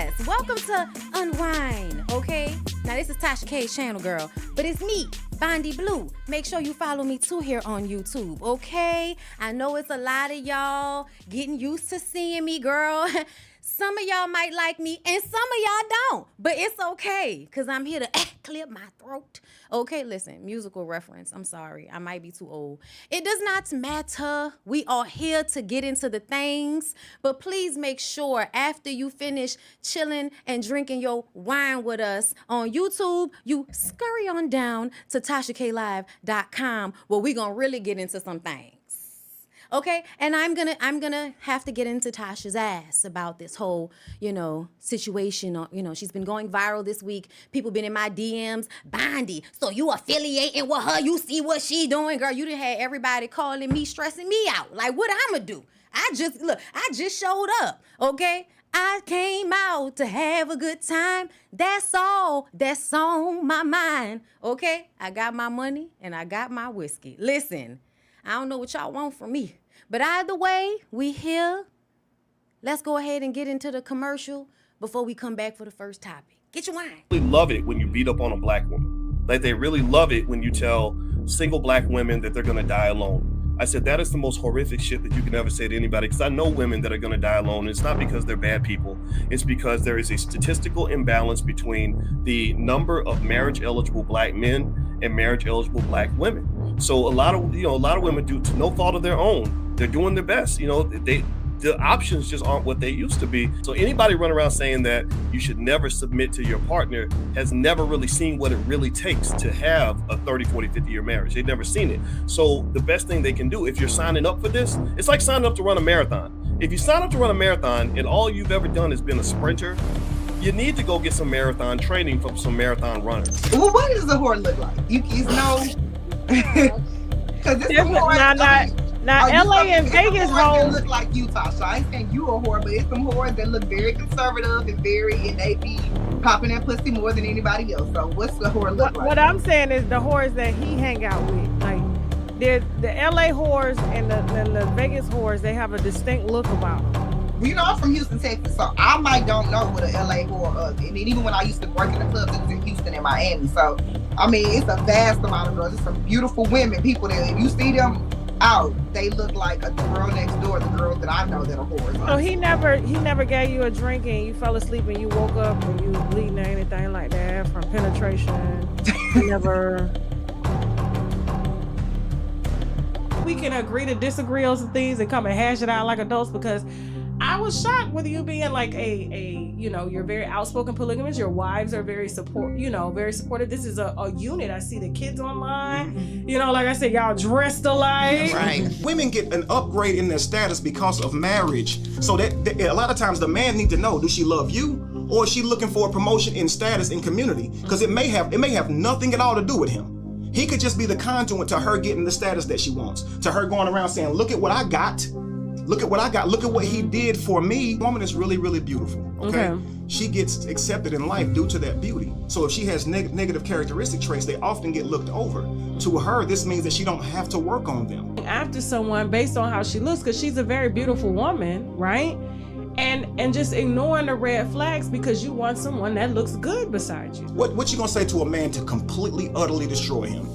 Yes, welcome to Unwind, okay? Now, this is Tasha K's channel, girl, but it's me, Bondi Blue. Make sure you follow me, too, here on YouTube, okay? I know it's a lot of y'all getting used to seeing me, girl. Some of y'all might like me, and some of y'all don't, but it's okay, because I'm here to clear my throat. Okay, listen, musical reference. I'm sorry. I might be too old. It does not matter. We are here to get into the things, but please make sure after you finish chilling and drinking your wine with us on YouTube, you scurry on down to tashaklive.com where we're going to really get into some things. Okay, and I'm gonna have to get into Tasha's ass about this whole, situation. She's been going viral this week. People been in my DMs. Bondi, so you affiliating with her? You see what she doing, girl? You done had everybody calling me, stressing me out. Like, what I'ma do? I just showed up. Okay, I came out to have a good time. That's all that's on my mind. Okay, I got my money and I got my whiskey. Listen. I don't know what y'all want from me. But either way, we here. Let's go ahead and get into the commercial before we come back for the first topic. Get your wine. They love it when you beat up on a black woman. Like, they really love it when you tell single black women that they're going to die alone. I said, that is the most horrific shit that you can ever say to anybody, because I know women that are going to die alone. It's not because they're bad people. It's because there is a statistical imbalance between the number of marriage-eligible black men and marriage-eligible black women. So a lot of women do, to no fault of their own, they're doing their best. The options just aren't what they used to be. So anybody running around saying that you should never submit to your partner has never really seen what it really takes to have a 30, 40, 50-year marriage. They've never seen it. So the best thing they can do, if you're signing up for this, it's like signing up to run a marathon. If you sign up to run a marathon and all you've ever done has been a sprinter, you need to go get some marathon training from some marathon runners. Well, what does the whore look like? You know, because it's some whores. Now, LA and Vegas whores look like Utah. So I ain't saying you a whore, but it's some whores that look very conservative and they be popping that pussy more than anybody else. So what's the whore look like? What I'm saying is the whores that he hang out with, like the LA whores and the Vegas whores, they have a distinct look about them. Well, I'm from Houston, Texas, so I don't know what an LA whore is. And even when I used to work in the clubs, it was in Houston and Miami. So, I mean, it's a vast amount of girls. It's some beautiful women, people that if you see them out, they look like the girl next door, the girls that I know that are whores. So he never gave you a drink and you fell asleep and you woke up and you was bleeding or anything like that from penetration? Never. We can agree to disagree on some things and come and hash it out like adults, because I was shocked with you being like you're very outspoken polygamist. Your wives are very supportive. This is a unit. I see the kids online. Like I said, y'all dressed alike. Right. Women get an upgrade in their status because of marriage. So that a lot of times the man need to know, do she love you, or is she looking for a promotion in status in community? Because it may have nothing at all to do with him. He could just be the conduit to her getting the status that she wants, to her going around saying, look at what I got. Look at what I got. Look at what he did for me. Woman is really, really beautiful. Okay. She gets accepted in life due to that beauty. So if she has negative characteristic traits, they often get looked over. To her, this means that she don't have to work on them. After someone based on how she looks, because she's a very beautiful woman, right? And just ignoring the red flags because you want someone that looks good beside you. What you gonna say to a man to completely, utterly destroy him?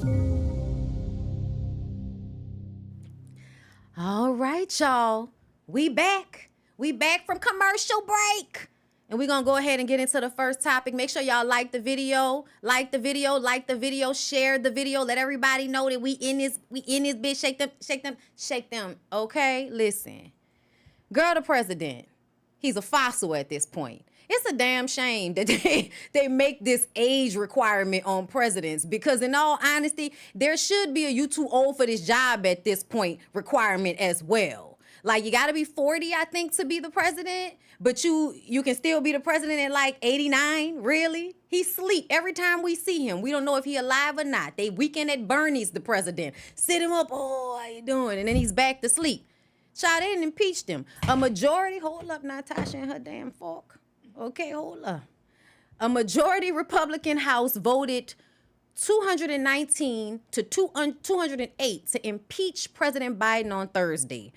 All right, y'all. We back. We back from commercial break. And we're going to go ahead and get into the first topic. Make sure y'all like the video, share the video. Let everybody know that we in this bitch. Shake them. Okay, listen. Girl, the president, he's a fossil at this point. It's a damn shame that they make this age requirement on presidents, because in all honesty, there should be a you too old for this job at this point requirement as well. Like, you got to be 40, I think, to be the president, but you can still be the president at like 89. Really? He sleep every time we see him. We don't know if he alive or not. They weekend at Bernie's the president. Sit him up. Oh, how you doing? And then he's back to sleep. Child, they didn't impeach him. A majority, hold up, Natasha and her damn fork. Okay, hold up. A majority Republican House voted 219 to 208 to impeach President Biden on Thursday.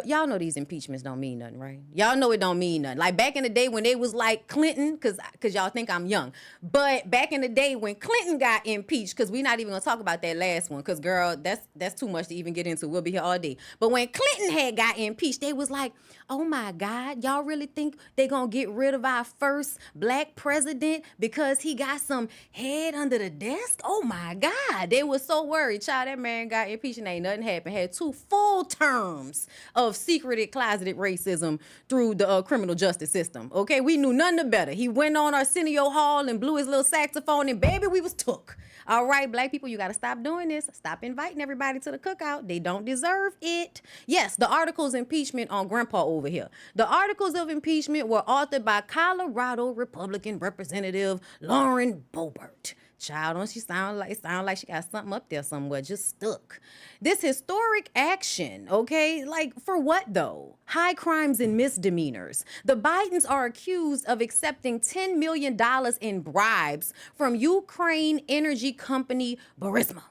Y'all know these impeachments don't mean nothing, right? Y'all know it don't mean nothing. Like back in the day when they was like Clinton, because y'all think I'm young, but back in the day when Clinton got impeached, because we're not even gonna talk about that last one, because girl, that's too much to even get into. We'll be here all day. But when Clinton had got impeached, they was like, oh my God, y'all really think they gonna get rid of our first black president because he got some head under the desk? Oh my God, they was so worried. Child, that man got impeached and ain't nothing happened. Had 2 full terms of secreted, closeted racism through the criminal justice system. Okay, we knew none the better. He went on Arsenio Hall and blew his little saxophone and baby, we was took. All right, black people, you got to stop doing this. Stop inviting everybody to the cookout. They don't deserve it. Yes, the articles of impeachment on Grandpa over here. The articles of impeachment were authored by Colorado Republican Representative Lauren Boebert. Child, don't she sound like she got something up there somewhere, just stuck. This historic action, okay, like for what though? High crimes and misdemeanors. The Bidens are accused of accepting $10 million in bribes from Ukraine energy company Burisma.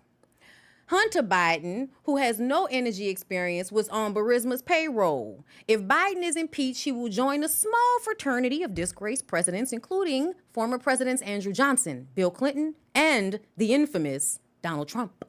Hunter Biden, who has no energy experience, was on Burisma's payroll. If Biden is impeached, he will join a small fraternity of disgraced presidents, including former Presidents Andrew Johnson, Bill Clinton, and the infamous Donald Trump.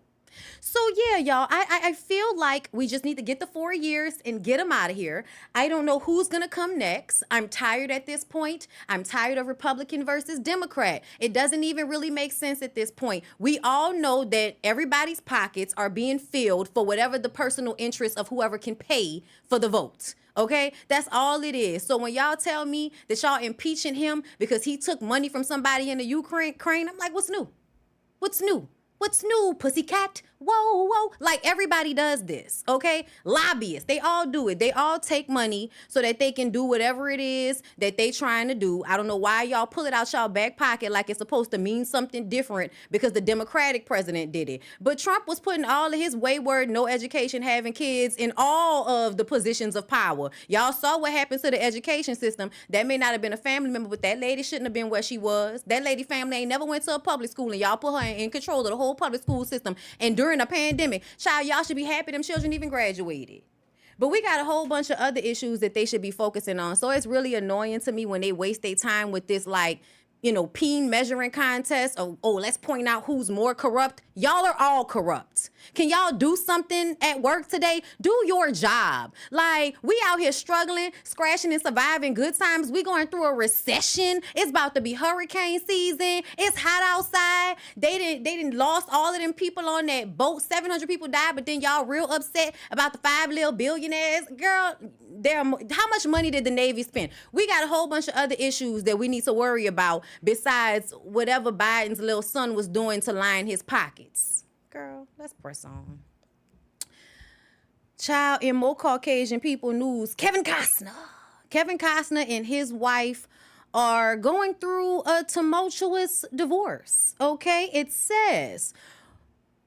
So yeah, y'all, I feel like we just need to get the 4 years and get them out of here. I don't know who's going to come next. I'm tired at this point. I'm tired of Republican versus Democrat. It doesn't even really make sense at this point. We all know that everybody's pockets are being filled for whatever the personal interest of whoever can pay for the vote. Okay, that's all it is. So when y'all tell me that y'all impeaching him because he took money from somebody in the Ukraine, I'm like, what's new? What's new? What's new, pussycat? Whoa, whoa. Like everybody does this, okay? Lobbyists, they all do it. They all take money so that they can do whatever it is that they trying to do. I don't know why y'all pull it out y'all back pocket like it's supposed to mean something different because the Democratic president did it. But Trump was putting all of his wayward, no education having kids in all of the positions of power. Y'all saw what happened to the education system. That may not have been a family member, but that lady shouldn't have been where she was. That lady family ain't never went to a public school and y'all put her in control of the whole public school system. And during a pandemic, child, y'all should be happy them children even graduated. But we got a whole bunch of other issues that they should be focusing on. So it's really annoying to me when they waste their time with this, like, peen measuring contest. Oh, let's point out who's more corrupt. Y'all are all corrupt. Can y'all do something at work today? Do your job. Like, we out here struggling, scratching and surviving good times. We going through a recession. It's about to be hurricane season. It's hot outside. They didn't lost all of them people on that boat. 700 people died, but then y'all real upset about the 5 little billionaires. Girl, how much money did the Navy spend? We got a whole bunch of other issues that we need to worry about besides whatever Biden's little son was doing to line his pockets. Girl, let's press on. Child, in more Caucasian people news, Kevin Costner and his wife are going through a tumultuous divorce. Okay, it says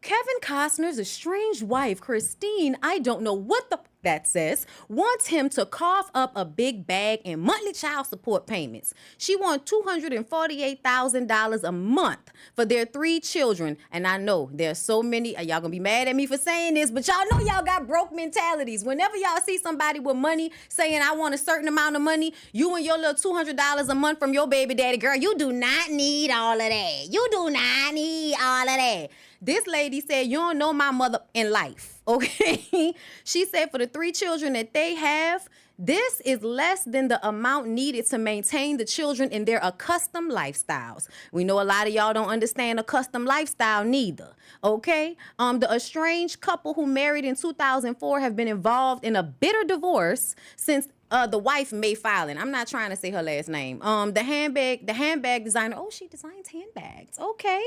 Kevin Costner's estranged wife, Christine, I don't know what that says, wants him to cough up a big bag in monthly child support payments. She wants $248,000 a month for their 3 children. And I know there's so many, y'all gonna be mad at me for saying this, but y'all know y'all got broke mentalities. Whenever y'all see somebody with money saying, I want a certain amount of money, you and your little $200 a month from your baby daddy, girl, you do not need all of that. You do not need all of that. This lady said, you don't know my mother in life, okay? She said for the 3 children that they have, this is less than the amount needed to maintain the children in their accustomed lifestyles. We know a lot of y'all don't understand accustomed lifestyle neither, okay? The estranged couple who married in 2004 have been involved in a bitter divorce since the wife May filing. I'm not trying to say her last name. The handbag designer. Oh, she designs handbags. Okay.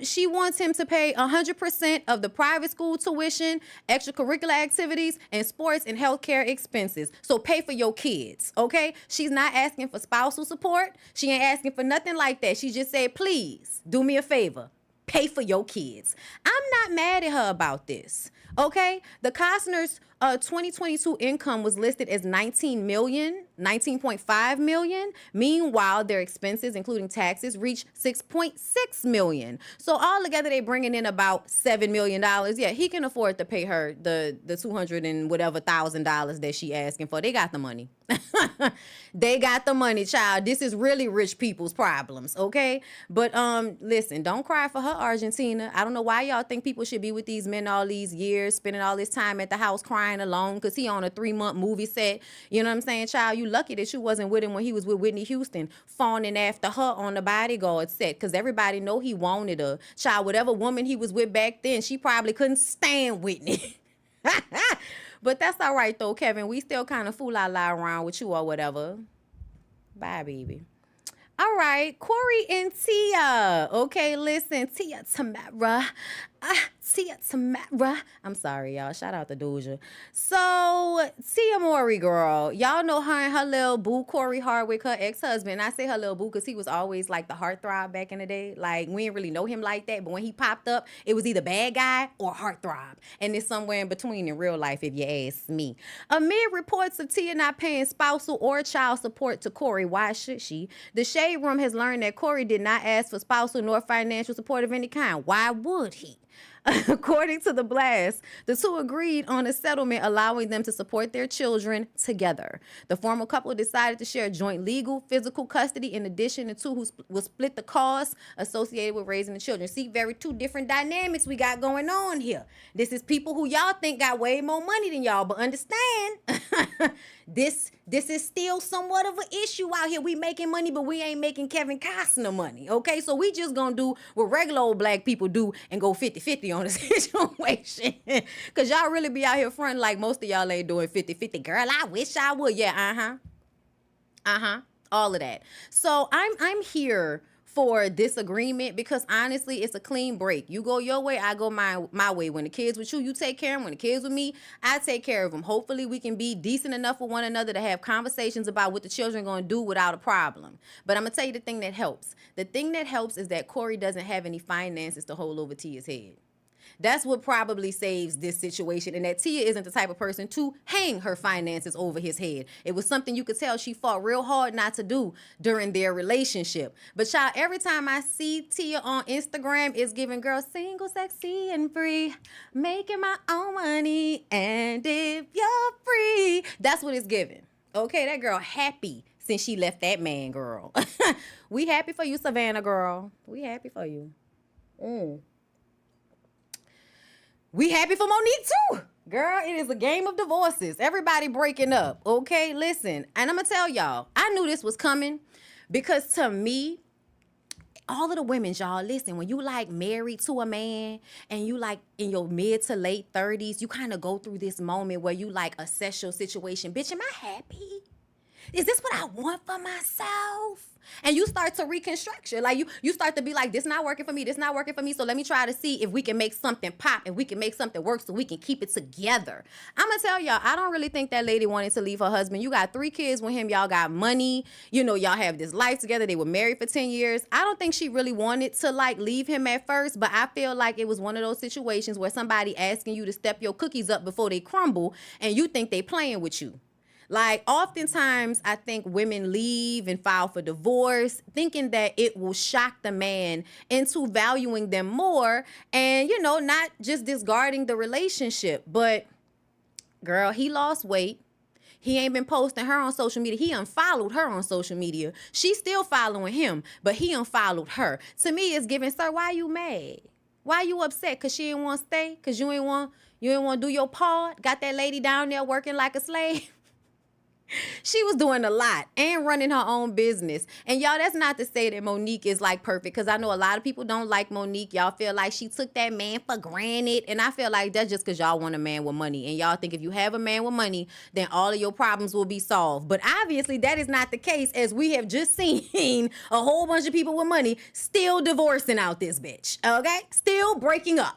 She wants him to pay 100% of the private school tuition, extracurricular activities, and sports and healthcare expenses. So pay for your kids. Okay. She's not asking for spousal support. She ain't asking for nothing like that. She just said, please do me a favor. Pay for your kids. I'm not mad at her about this. Okay, the Costner's 2022 income was listed as 19.5 million. Meanwhile, their expenses, including taxes, reached 6.6 million. So altogether, they bringing in about $7 million. Yeah, he can afford to pay her the 200 and whatever $1,000 that she asking for. They got the money. They got the money, child. This is really rich people's problems, okay? But listen, don't cry for her, Argentina. I don't know why y'all think people should be with these men all these years, spending all this time at the house crying alone because he on a 3-month movie set. You know what I'm saying, child? You lucky that you wasn't with him when he was with Whitney Houston, fawning after her on the Bodyguard set because everybody know he wanted her. Child, whatever woman he was with back then, she probably couldn't stand Whitney. But that's all right, though, Kevin. We still kind of fool our lie around with you or whatever. Bye, baby. All right, Corey and Tia. Okay, listen, Tia Tamara. Tia Tamara. I'm sorry, y'all. Shout out to Doja. So, Tia Mowry, girl. Y'all know her and her little boo, Corey Hardwick, her ex-husband. I say her little boo because he was always like the heartthrob back in the day. Like, we didn't really know him like that. But when he popped up, it was either bad guy or heartthrob. And it's somewhere in between in real life, if you ask me. Amid reports of Tia not paying spousal or child support to Corey, why should she? The Shade Room has learned that Corey did not ask for spousal nor financial support of any kind. Why would he? According to The Blast, the two agreed on a settlement allowing them to support their children together. The former couple decided to share joint legal, physical custody. In addition, the two will split the costs associated with raising the children. See, very two different dynamics we got going on here. This is people who y'all think got way more money than y'all, but understand, this is still somewhat of an issue out here. We making money, but we ain't making Kevin Costner money, okay? So we just gonna do what regular old black people do and go 50-50 on the situation. Because y'all really be out here fronting like most of y'all ain't doing 50-50. Girl, I wish I would. Yeah, all of that. So I'm here for disagreement because honestly, it's a clean break. You go your way, I go my way. When the kids with you, you take care of them. When the kids with me, I take care of them. Hopefully, we can be decent enough with one another to have conversations about what the children are going to do without a problem. But I'm going to tell you the thing that helps. The thing that helps is that Corey doesn't have any finances to hold over Tia's head. That's what probably saves this situation, and that Tia isn't the type of person to hang her finances over his head. It was something you could tell she fought real hard not to do during their relationship. But y'all, every time I see Tia on Instagram, it's giving girl single, sexy, and free, making my own money, and if you're free, that's what it's giving. Okay, that girl happy since she left that man, girl. We happy for you, Savannah, girl. We happy for you. We happy for Monique too. Girl, it is a game of divorces. Everybody breaking up. Okay, listen. And I'm going to tell y'all, I knew this was coming because to me, all of the women, y'all, listen, when you like married to a man and you like in your mid to late 30s, you kind of go through this moment where you like assess your situation. Bitch, am I happy? Is this what I want for myself? And you start to reconstruct it. Like you start to be like, this not working for me. This not working for me. So let me try to see if we can make something pop, if we can make something work so we can keep it together. I'm going to tell y'all, I don't really think that lady wanted to leave her husband. You got 3 kids with him. Y'all got money. You know, y'all have this life together. They were married for 10 years. I don't think she really wanted to like leave him at first, but I feel like it was one of those situations where somebody asking you to step your cookies up before they crumble and you think they playing with you. Like, oftentimes, I think women leave and file for divorce thinking that it will shock the man into valuing them more and, you know, not just discarding the relationship. But, girl, he lost weight. He ain't been posting her on social media. He unfollowed her on social media. She's still following him, but he unfollowed her. To me, it's giving, sir, why you mad? Why you upset? Because she ain't want to stay? Because you ain't want to do your part? Got that lady down there working like a slave? She was doing a lot and running her own business. And y'all, that's not to say that Monique is like perfect, because I know a lot of people don't like Monique. Y'all feel like she took that man for granted. And I feel like that's just because y'all want a man with money. And y'all think if you have a man with money, then all of your problems will be solved. But obviously that is not the case, as we have just seen a whole bunch of people with money still divorcing out this bitch. Okay? Still breaking up.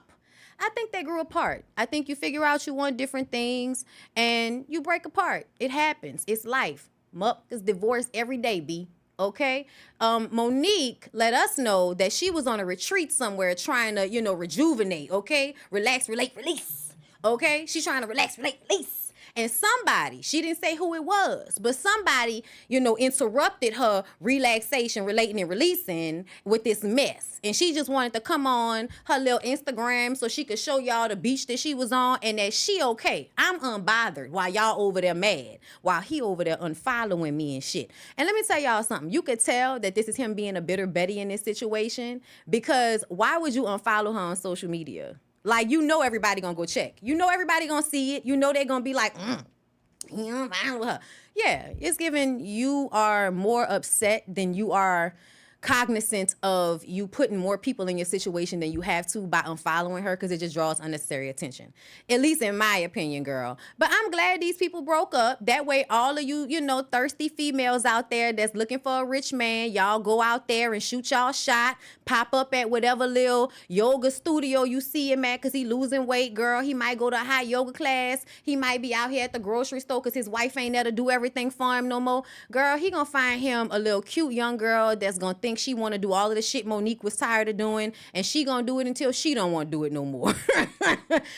I think they grew apart. I think you figure out you want different things and you break apart. It happens. It's life. Motherfuckers divorce every day, B. Okay? Monique let us know that she was on a retreat somewhere trying to, rejuvenate, okay? Relax, relate, release. Okay? She's trying to relax, release. And somebody, she didn't say who it was, but somebody, interrupted her relaxation, relating and releasing with this mess. And she just wanted to come on her little Instagram so she could show y'all the beach that she was on and that she okay. I'm unbothered while y'all over there mad, while he over there unfollowing me and shit. And let me tell y'all something. You could tell that this is him being a bitter Betty in this situation, because why would you unfollow her on social media? Like, everybody gonna go check. Everybody gonna see it. They're gonna be like, I'm fine with her. Yeah, it's given you are more upset than you are cognizant of you putting more people in your situation than you have to by unfollowing her, because it just draws unnecessary attention. At least in my opinion, girl. But I'm glad these people broke up. That way, all of you, thirsty females out there that's looking for a rich man, y'all go out there and shoot y'all shot. Pop up at whatever little yoga studio you see him at because he losing weight, girl. He might go to a high yoga class. He might be out here at the grocery store because his wife ain't there to do everything for him no more. Girl, he gonna find him a little cute young girl that's gonna think she want to do all of the shit Monique was tired of doing, and she gonna do it until she don't want to do it no more.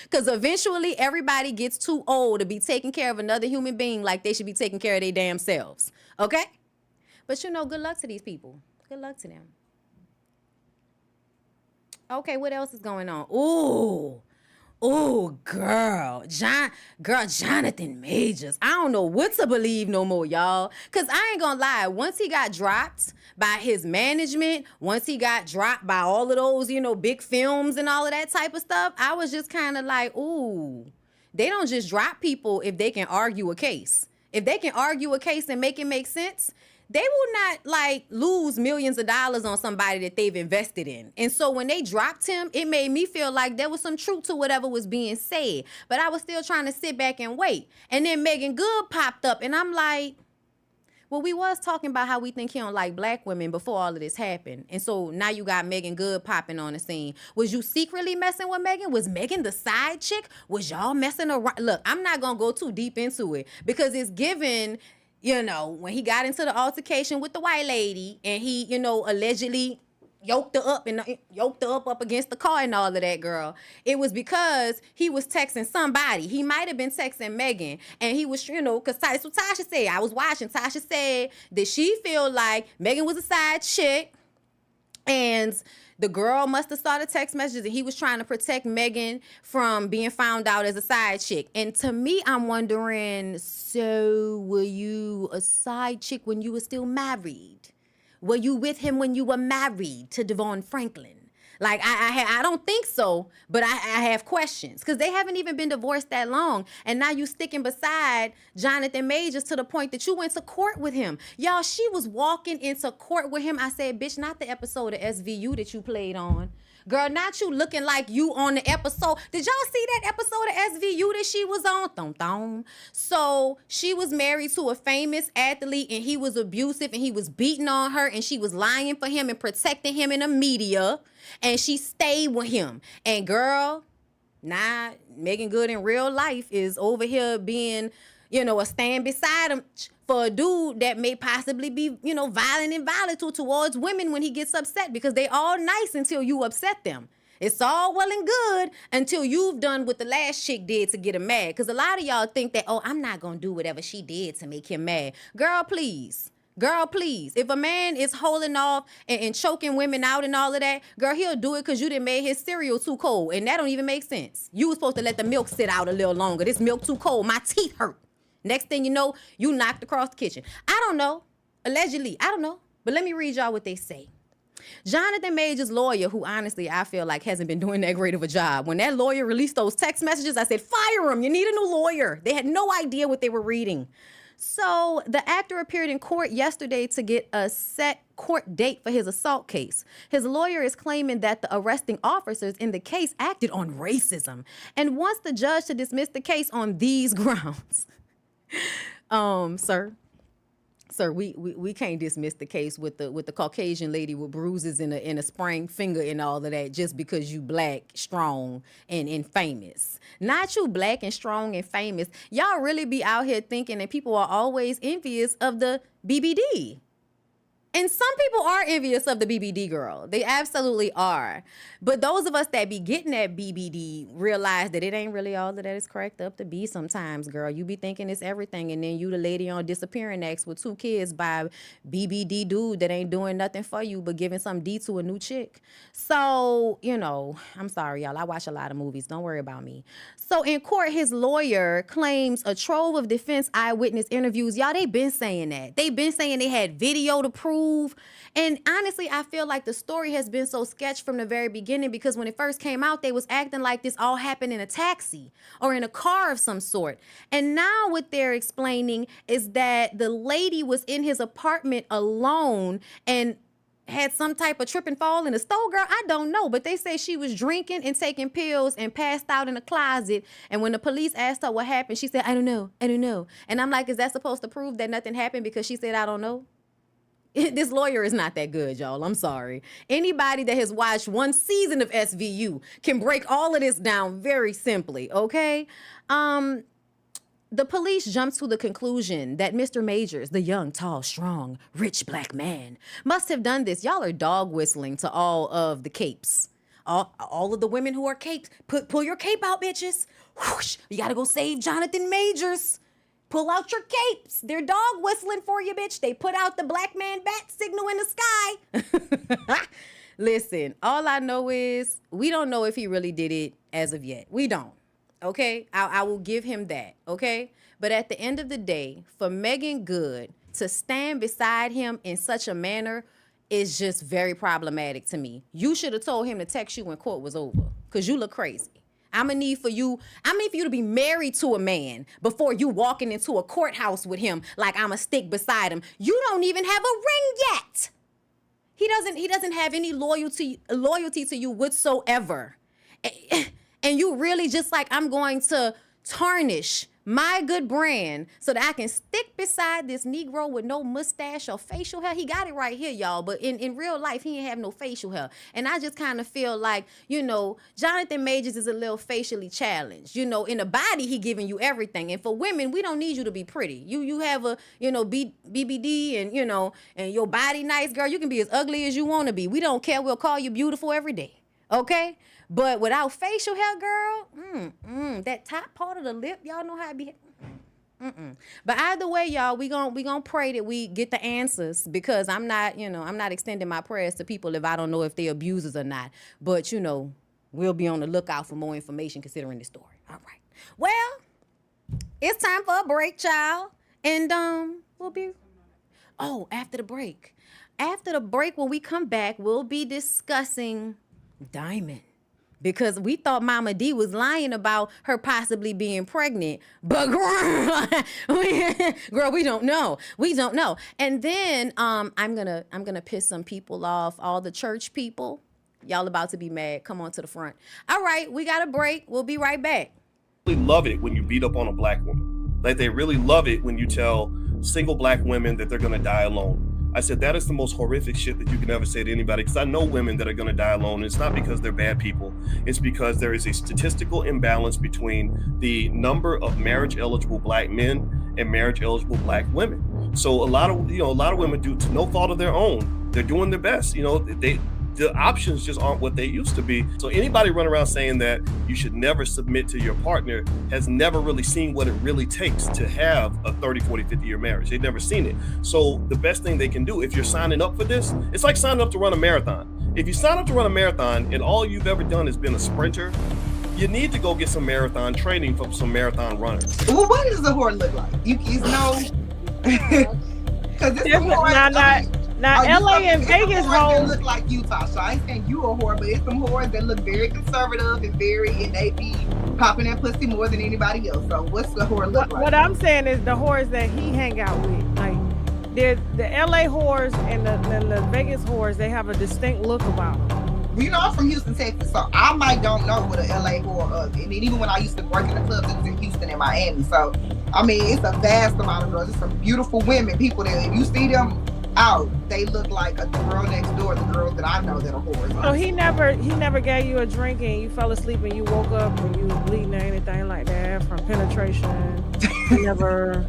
Because eventually everybody gets too old to be taking care of another human being like they should be taking care of their damn selves. Okay? But good luck to these people. Good luck to them. Okay, what else is going on? Ooh, girl, Jonathan Majors. I don't know what to believe no more, y'all. Because I ain't gonna lie, once he got dropped by his management, once he got dropped by all of those, big films and all of that type of stuff, I was just kind of like, ooh, they don't just drop people if they can argue a case. If they can argue a case and make it make sense, they will not lose millions of dollars on somebody that they've invested in. And so when they dropped him, it made me feel like there was some truth to whatever was being said. But I was still trying to sit back and wait. And then Megan Good popped up and I'm like, well, we was talking about how we think he don't like black women before all of this happened. And so now you got Megan Good popping on the scene. Was you secretly messing with Megan? Was Megan the side chick? Was y'all messing around? Look, I'm not going to go too deep into it because it's given... when he got into the altercation with the white lady and he, allegedly yoked her up against the car and all of that, girl. It was because he was texting somebody. He might have been texting Megan. And he was, because that's what Tasha said. I was watching. Tasha said that she feel like Megan was a side chick and the girl must have started text messages and he was trying to protect Megan from being found out as a side chick. And to me, I'm wondering, so were you a side chick when you were still married? Were you with him when you were married to Devon Franklin? Like, I don't think so, but I have questions because they haven't even been divorced that long. And now you sticking beside Jonathan Majors to the point that you went to court with him. Y'all, she was walking into court with him. I said, bitch, not the episode of SVU that you played on. Girl, not you looking like you on the episode. Did y'all see that episode of SVU that she was on? Thom. So she was married to a famous athlete and he was abusive and he was beating on her and she was lying for him and protecting him in the media. And she stayed with him. And girl, nah, Megan Good in real life is over here being, a stand beside him for a dude that may possibly be, violent and volatile towards women when he gets upset because they all nice until you upset them. It's all well and good until you've done what the last chick did to get him mad. Because a lot of y'all think that, I'm not going to do whatever she did to make him mad. Girl, please. If a man is holding off and choking women out and all of that, girl, he'll do it because you done made his cereal too cold. And that don't even make sense. You was supposed to let the milk sit out a little longer. This milk too cold. My teeth hurt. Next thing you know, you knocked across the kitchen. I don't know. Allegedly. I don't know. But let me read y'all what they say. Jonathan Majors' lawyer, who honestly I feel like hasn't been doing that great of a job. When that lawyer released those text messages, I said, fire him. You need a new lawyer. They had no idea what they were reading. So the actor appeared in court yesterday to get a set court date for his assault case. His lawyer is claiming that the arresting officers in the case acted on racism and wants the judge to dismiss the case on these grounds. Sir, we can't dismiss the case with the Caucasian lady with bruises in a sprained finger and all of that just because you black, strong, and famous. Not you black and strong and famous. Y'all really be out here thinking that people are always envious of the BBD. And some people are envious of the BBD girl. They absolutely are. But those of us that be getting that BBD realize that it ain't really all that it's cracked up to be sometimes, girl. You be thinking it's everything, and then you the lady on disappearing acts with 2 kids by BBD dude that ain't doing nothing for you but giving some D to a new chick. So, I'm sorry, y'all. I watch a lot of movies. Don't worry about me. So in court, his lawyer claims a trove of defense eyewitness interviews. Y'all, they been saying that. They been saying they had video to prove. And honestly, I feel like the story has been so sketched from the very beginning, because when it first came out, they was acting like this all happened in a taxi or in a car of some sort. And now what they're explaining is that the lady was in his apartment alone and had some type of trip and fall in a store, girl. I don't know, but they say she was drinking and taking pills and passed out in a closet. And when the police asked her what happened, she said, I don't know. And I'm like, is that supposed to prove that nothing happened because she said, I don't know? This lawyer is not that good, y'all. I'm sorry. Anybody that has watched one season of SVU can break all of this down very simply, okay? The police jumped to the conclusion that Mr. Majors, the young, tall, strong, rich black man, must have done this. Y'all are dog whistling to all of the capes. All of the women who are capes. Pull your cape out, bitches. Whoosh, you gotta go save Jonathan Majors. Pull out your capes. They're dog whistling for you, bitch. They put out the black man bat signal in the sky. Listen, all I know is we don't know if he really did it as of yet. We don't. Okay? I will give him that. Okay? But at the end of the day, for Megan Good to stand beside him in such a manner is just very problematic to me. You should have told him to text you when court was over, because you look crazy. I'm gonna need for you to be married to a man before you walking into a courthouse with him like I'm a stick beside him. You don't even have a ring yet. He doesn't have any loyalty to you whatsoever. And you really just like, I'm going to tarnish my good brand so that I can stick beside this Negro with no mustache or facial hair. He got it right here, y'all. But in real life, he ain't have no facial hair. And I just kind of feel like, Jonathan Majors is a little facially challenged. In the body, he giving you everything. And for women, we don't need you to be pretty. You have a, BBD and, and your body nice, girl. You can be as ugly as you want to be. We don't care. We'll call you beautiful every day. Okay? But without facial hair, girl, that top part of the lip, y'all know how it be. But either way, y'all, we gonna pray that we get the answers, because I'm not extending my prayers to people if I don't know if they're abusers or not. But we'll be on the lookout for more information considering the story. All right. Well, it's time for a break, child, and we'll be. Oh, after the break. After the break, when we come back, we'll be discussing Diamond. Because we thought Mama D was lying about her possibly being pregnant. But girl, we don't know. We don't know. And then I'm gonna piss some people off, all the church people. Y'all about to be mad. Come on to the front. All right, we got a break. We'll be right back. Really love it when you beat up on a black woman. Like, they really love it when you tell single black women that they're gonna die alone. I said, that is the most horrific shit that you can ever say to anybody, because I know women that are going to die alone. And it's not because they're bad people. It's because there is a statistical imbalance between the number of marriage-eligible black men and marriage-eligible black women. So a lot of women, due to no fault of their own, they're doing their best. The options just aren't what they used to be. So anybody run around saying that you should never submit to your partner has never really seen what it really takes to have a 30, 40, 50-year marriage. They've never seen it. So the best thing they can do, if you're signing up for this, it's like signing up to run a marathon. If you sign up to run a marathon and all you've ever done has been a sprinter, you need to go get some marathon training from some marathon runners. Well, what does the whore look like? You know, because it's Now, LA and Vegas hoes look like Utah. So I ain't saying you a whore, but it's some whores that look very conservative and they be popping that pussy more than anybody else. So what's the whore look like? What I'm saying is the whores that he hang out with, like the LA whores and the Vegas whores, they have a distinct look about them. I'm from Houston, Texas, so I might don't know what an LA whore is. And even when I used to work in the clubs, it was in Houston and Miami. So, it's a vast amount of girls. It's some beautiful women, people that if you see them out, they look like the girl next door, the girls that I know that are whores. So he never gave you a drink and you fell asleep and you woke up and you was bleeding or anything like that from penetration? Never.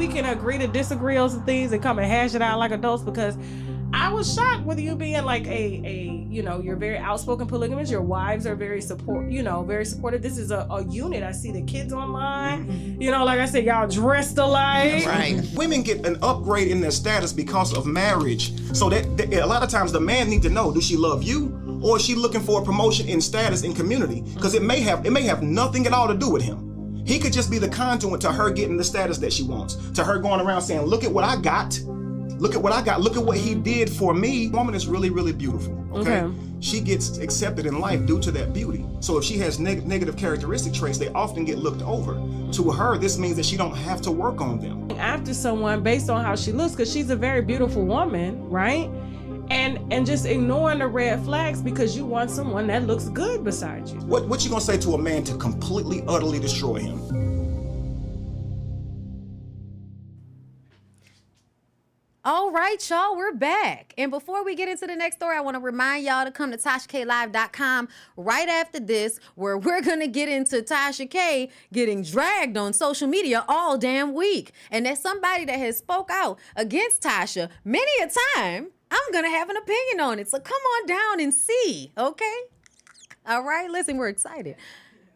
we can agree to disagree on some things and come and hash it out like adults, because I was shocked with you being like you're very outspoken polygamous. Your wives are very supportive. This is a unit. I see the kids online. Like I said, y'all dressed alike. Right. Women get an upgrade in their status because of marriage. So that a lot of times the man need to know, do she love you, or is she looking for a promotion in status in community? Because it may have nothing at all to do with him. He could just be the conduit to her getting the status that she wants, to her going around saying, look at what I got. Look at what I got. Look at what he did for me. Woman is really, really beautiful. Okay? She gets accepted in life due to that beauty. So if she has negative characteristic traits, they often get looked over. To her, this means that she don't have to work on them. After someone based on how she looks, because she's a very beautiful woman, right? And just ignoring the red flags because you want someone that looks good beside you. What you gonna say to a man to completely, utterly destroy him? All right, y'all, we're back. And before we get into the next story, I want to remind y'all to come to TashaKLive.com right after this, where we're going to get into Tasha K getting dragged on social media all damn week. And as somebody that has spoke out against Tasha many a time, I'm going to have an opinion on it. So come on down and see, okay? All right, listen, we're excited.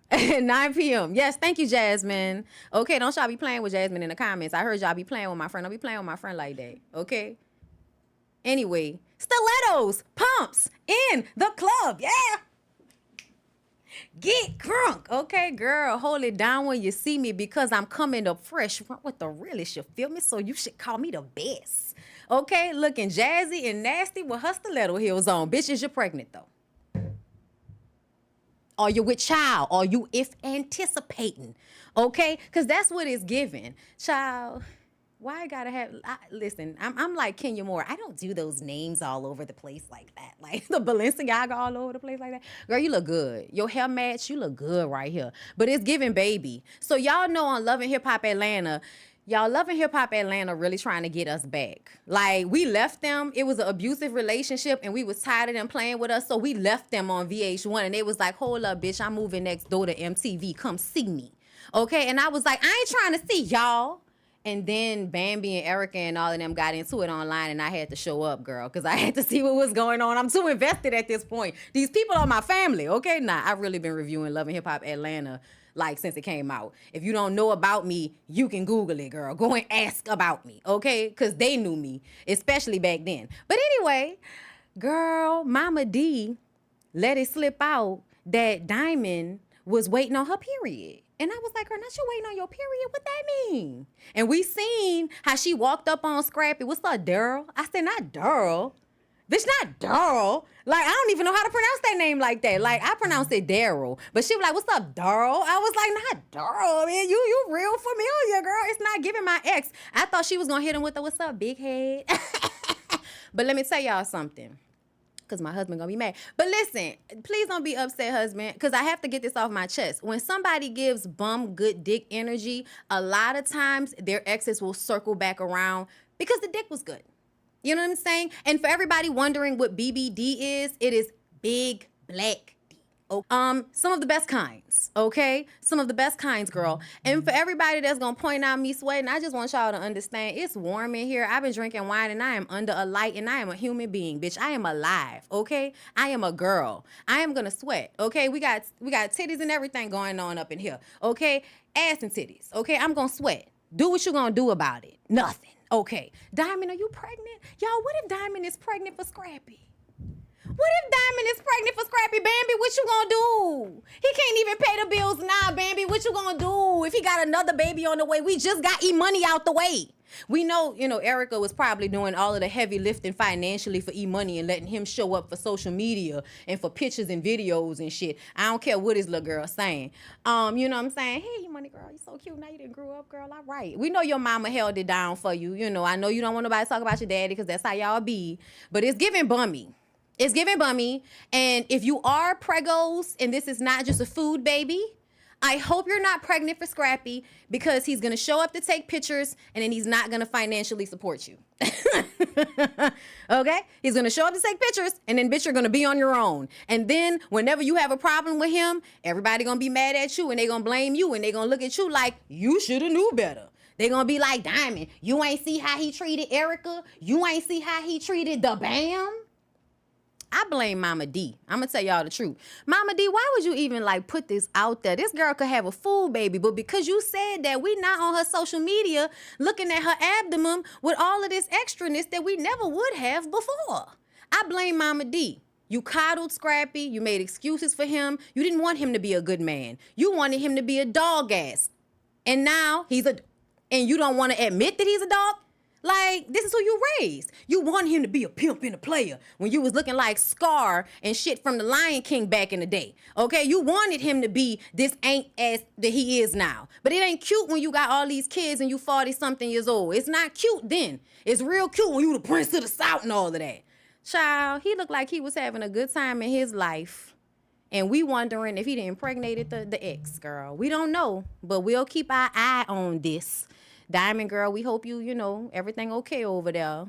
At 9 p.m. Yes, thank you, Jasmine. Okay, don't y'all be playing with Jasmine in the comments. I heard y'all be playing with my friend. Don't be playing with my friend like that, okay? Anyway, stilettos, pumps in the club, yeah. Get crunk, okay, girl? Hold it down when you see me because I'm coming up fresh with the realest, you feel me? So you should call me the best, okay? Looking jazzy and nasty with her stiletto heels on. Bitches, you're pregnant, though. Are you with child? Are you if anticipating? Okay? Because that's what it's giving. Child, why I gotta have, listen, I'm like Kenya Moore. I don't do those names all over the place like that. Like the Balenciaga all over the place like that. Girl, you look good. Your hair match, you look good right here. But it's giving baby. So y'all know on Love and Hip Hop Atlanta, y'all Love and Hip Hop Atlanta really trying to get us back. Like, we left them. It was an abusive relationship, and we was tired of them playing with us, so we left them on VH1, and they was like, hold up, bitch, I'm moving next door to MTV. Come see me. Okay? And I was like, I ain't trying to see y'all. And then Bambi and Erica and all of them got into it online, and I had to show up, girl, because I had to see what was going on. I'm too invested at this point. These people are my family, okay? Nah, I've really been reviewing Love and Hip Hop Atlanta like since it came out. If you don't know about me, you can Google it, girl. Go and ask about me, okay? Because they knew me, especially back then. But anyway, girl, Mama D let it slip out that Diamond was waiting on her period. And I was like, girl, not you waiting on your period? What that mean? And we seen how she walked up on Scrappy. What's up, Daryl? I said, not Daryl. Bitch, not Daryl. Like, I don't even know how to pronounce that name like that. Like, I pronounce it Daryl. But she was like, what's up, Daryl? I was like, not Daryl, man. You real familiar, girl. It's not giving my ex. I thought she was going to hit him with the, what's up, big head? But let me tell y'all something. Because my husband going to be mad. But listen, please don't be upset, husband. Because I have to get this off my chest. When somebody gives bum good dick energy, a lot of times their exes will circle back around because the dick was good. You know what I'm saying? And for everybody wondering what BBD is, it is big black D. Some of the best kinds, okay? Some of the best kinds, girl. And for everybody that's gonna point out me sweating, I just want y'all to understand it's warm in here. I've been drinking wine and I am under a light and I am a human being, bitch. I am alive, okay? I am a girl. I am gonna sweat, okay? We got titties and everything going on up in here, okay? Ass and titties, okay? I'm gonna sweat. Do what you gonna do about it. Nothing. Okay, Diamond, are you pregnant? Y'all, what if Diamond is pregnant for Scrappy? What if Diamond is pregnant for Scrappy? Bambi, what you gonna do? He can't even pay the bills now, Bambi. What you gonna do if he got another baby on the way? We just got E-Money out the way. We know, Erica was probably doing all of the heavy lifting financially for E-Money and letting him show up for social media and for pictures and videos and shit. I don't care what his little girl saying. You know what I'm saying? Hey, E-Money girl, you so cute. Now you didn't grow up, girl. All right. We know your mama held it down for you. I know you don't want nobody to talk about your daddy because that's how y'all be. But it's giving bummy. It's giving bummy. And if you are pregos and this is not just a food baby, I hope you're not pregnant for Scrappy because he's going to show up to take pictures and then he's not going to financially support you. Okay? He's going to show up to take pictures and then, bitch, you're going to be on your own. And then whenever you have a problem with him, everybody going to be mad at you and they going to blame you and they going to look at you like you should have knew better. They gonna be like, Diamond, you ain't see how he treated Erica? You ain't see how he treated the Bam? I blame Mama D. I'm gonna tell y'all the truth. Mama D, why would you even like put this out there? This girl could have a fool baby, but because you said that, we not on her social media looking at her abdomen with all of this extraness that we never would have before. I blame Mama D. You coddled Scrappy. You made excuses for him. You didn't want him to be a good man. You wanted him to be a dog ass. And now and you don't want to admit that he's a dog? Like, this is who you raised. You want him to be a pimp and a player when you was looking like Scar and shit from the Lion King back in the day. Okay, you wanted him to be this ain't ass that he is now. But it ain't cute when you got all these kids and you 40-something years old. It's not cute then. It's real cute when you the Prince of the South and all of that. Child, he looked like he was having a good time in his life. And we wondering if he done impregnated the ex, girl. We don't know, but we'll keep our eye on this. Diamond girl, we hope you know, everything okay over there.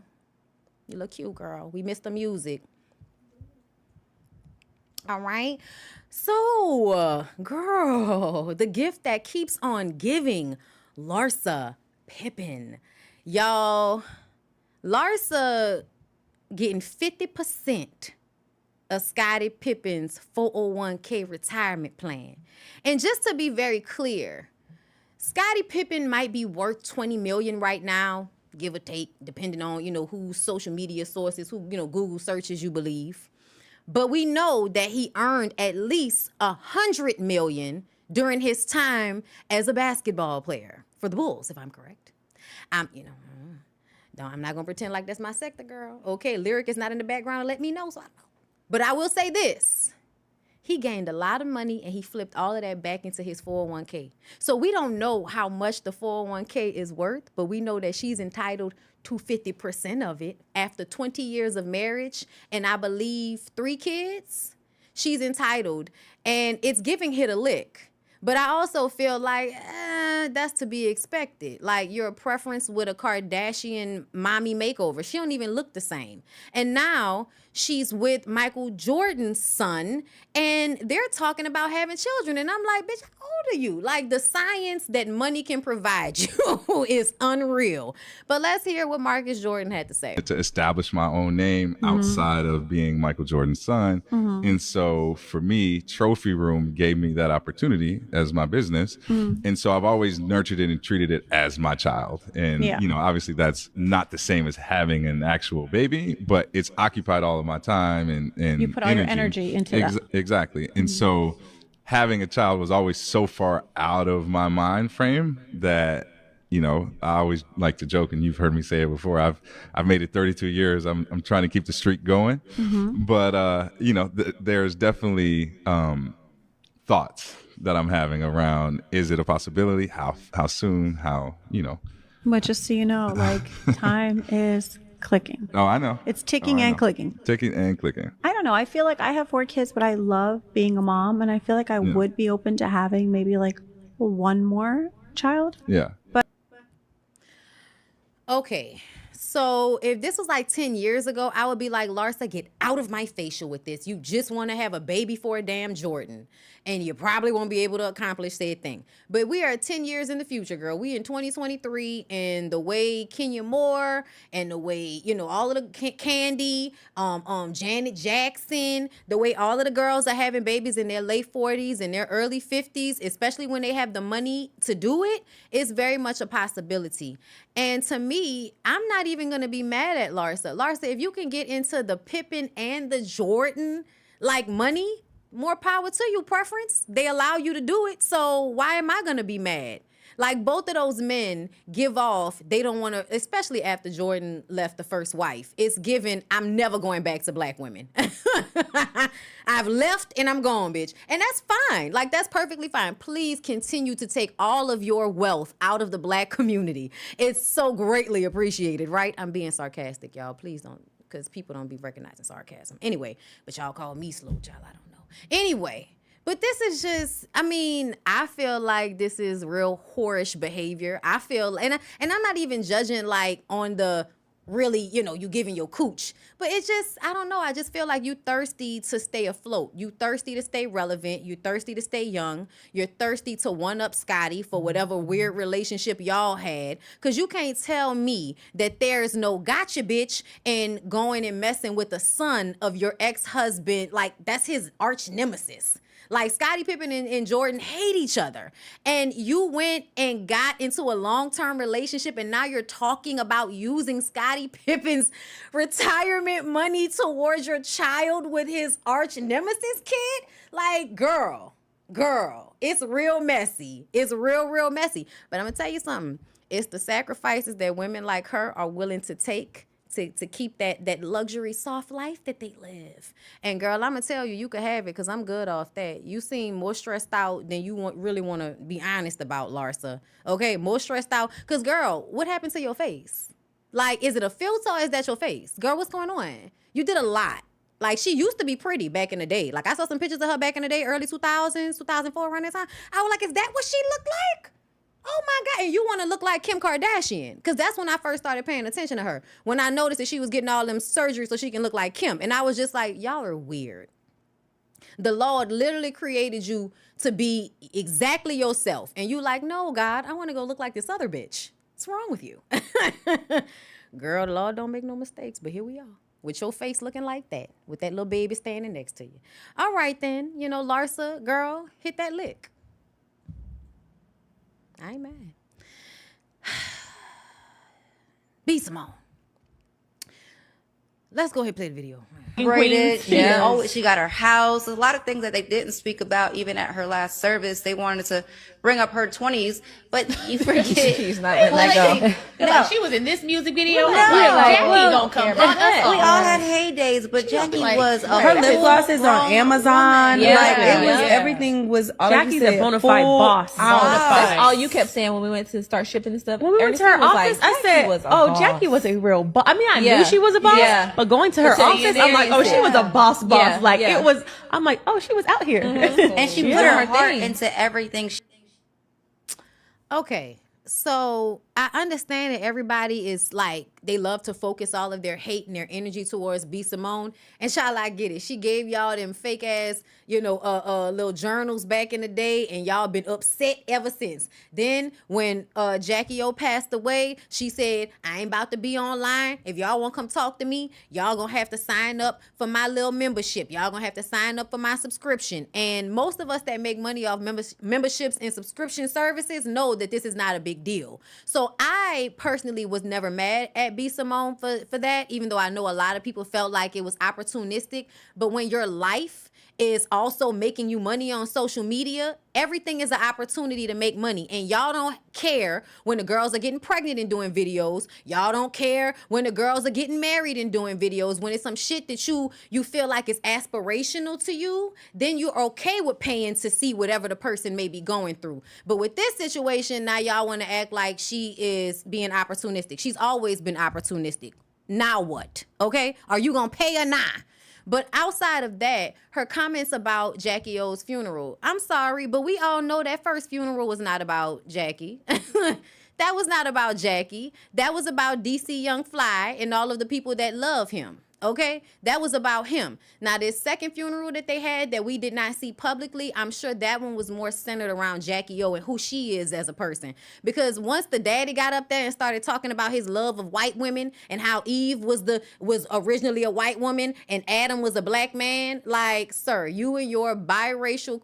You look cute, girl. We miss the music. All right. So, girl, the gift that keeps on giving, Larsa Pippen. Y'all, Larsa getting 50% of Scottie Pippen's 401k retirement plan. And just to be very clear, Scottie Pippen might be worth $20 million right now, give or take, depending on, whose social media sources, who, Google searches you believe. But we know that he earned at least $100 million during his time as a basketball player for the Bulls, if I'm correct. I'm not gonna pretend like that's my sector, girl. Okay, Lyric is not in the background. Let me know, so I know. But I will say this. He gained a lot of money and he flipped all of that back into his 401k. So we don't know how much the 401k is worth, but we know that she's entitled to 50% of it after 20 years of marriage and I believe 3 kids. She's entitled and it's giving hit a lick. But I also feel like that's to be expected. Like your preference with a Kardashian mommy makeover. She don't even look the same. And now she's with Michael Jordan's son and they're talking about having children. And I'm like, bitch, how old are you? Like the science that money can provide you is unreal. But let's hear what Marcus Jordan had to say. To establish my own name outside of being Michael Jordan's son. And so for me, Trophy Room gave me that opportunity as my business. And so I've always nurtured it and treated it as my child. And, obviously that's not the same as having an actual baby, but it's occupied all of my time and you put all your energy into that. Exactly. And so having a child was always so far out of my mind frame that, I always like to joke, and you've heard me say it before. I've made it 32 years. I'm trying to keep the streak going, but there's definitely thoughts that I'm having around: is it a possibility? How soon? How But just so you know, like time is clicking. Oh, I know. It's ticking and clicking. Ticking and clicking. I don't know. I feel like I have 4 kids, but I love being a mom, and I feel like I would be open to having maybe like one more child. Yeah. But okay, so if this was like 10 years ago, I would be like, Larsa, get out of my facial with this. You just want to have a baby for a damn Jordan, and you probably won't be able to accomplish said thing. But we are 10 years in the future, girl. We in 2023, and the way Kenya Moore and the way, all of the Candy, Janet Jackson, the way all of the girls are having babies in their late 40s and their early 50s, especially when they have the money to do it, is very much a possibility. And to me, I'm not even going to be mad at Larsa. Larsa, if you can get into the Pippen and the Jordan, like money, more power to you, preference. They allow you to do it. So why am I going to be mad? Like both of those men give off, they don't want to, especially after Jordan left the first wife. It's given, I'm never going back to black women. I've left and I'm gone, bitch. And that's fine. Like that's perfectly fine. Please continue to take all of your wealth out of the black community. It's so greatly appreciated, right? I'm being sarcastic, y'all. Please don't, because people don't be recognizing sarcasm. Anyway, but y'all call me slow, child. I don't know. Anyway. But this is just, I feel like this is real whorish behavior. I feel, and I'm not even judging like on the really, you giving your cooch. But it's just, I don't know. I just feel like you thirsty to stay afloat. You thirsty to stay relevant. You thirsty to stay young. You're thirsty to one-up Scotty for whatever weird relationship y'all had. Because you can't tell me that there's no gotcha bitch and going and messing with the son of your ex-husband. Like, that's his arch nemesis. Like, Scottie Pippen and Jordan hate each other. And you went and got into a long-term relationship, and now you're talking about using Scottie Pippen's retirement money towards your child with his arch nemesis kid? Like, girl, it's real messy. It's real messy. But I'm going to tell you something. It's the sacrifices that women like her are willing to take to keep that luxury soft life that they live. And girl, I'm gonna tell you, you can have it because I'm good off that. You seem more stressed out than you really want to be honest about, Larsa. Okay, more stressed out. Because girl, what happened to your face? Like, is it a filter or is that your face? Girl, what's going on? You did a lot. Like, she used to be pretty back in the day. Like, I saw some pictures of her back in the day, early 2000s, 2004, around that time. I was like, is that what she looked like? Oh my God, and you want to look like Kim Kardashian. Because that's when I first started paying attention to her. When I noticed that she was getting all them surgeries so she can look like Kim. And I was just like, y'all are weird. The Lord literally created you to be exactly yourself. And you like, no, God, I want to go look like this other bitch. What's wrong with you? Girl, the Lord don't make no mistakes, but here we are. With your face looking like that. With that little baby standing next to you. All right then, Larsa, girl, hit that lick. I ain't mad. Be Simone. Let's go ahead and play the video. Braided. She got her house. A lot of things that they didn't speak about even at her last service. They wanted to bring up her 20s, but you forget. She's not letting that go. No. She was in this music video. No. Jackie gonna come back. We all had heydays, but Jackie was her lip gloss is on Amazon. Yeah. Like, it was everything was. Jackie's a bona fide boss. That's all you kept saying when we went to start shipping and stuff. When we went to her office, I said, Jackie was a real boss. I mean, I knew she was a boss, but going to her office, I'm like, she was a boss. Like, it was, I'm like, she was out here. And she put her heart into everything. Okay, so I understand that everybody is like, they love to focus all of their hate and their energy towards B. Simone. And child, I get it. She gave y'all them fake ass, little journals back in the day, and y'all been upset ever since. Then when Jackie O passed away, she said, I ain't about to be online. If y'all want to come talk to me, y'all gonna have to sign up for my little membership. Y'all gonna have to sign up for my subscription. And most of us that make money off memberships and subscription services know that this is not a big deal. So I personally was never mad at B. Simone for that, even though I know a lot of people felt like it was opportunistic. But when your life is also making you money on social media, everything is an opportunity to make money. And y'all don't care when the girls are getting pregnant and doing videos. Y'all don't care when the girls are getting married and doing videos. When it's some shit that you feel like is aspirational to you, then you're okay with paying to see whatever the person may be going through. But with this situation, now y'all want to act like she is being opportunistic. She's always been opportunistic. Now what? Okay? Are you going to pay or not? But outside of that, her comments about Jackie O's funeral, I'm sorry, but we all know that first funeral was not about Jackie. That was not about Jackie. That was about DC Young Fly and all of the people that love him. Okay, that was about him. Now, this second funeral that they had that we did not see publicly, I'm sure that one was more centered around Jackie O and who she is as a person. Because once the daddy got up there and started talking about his love of white women and how Eve was originally a white woman and Adam was a black man, like, sir, you and your biracial,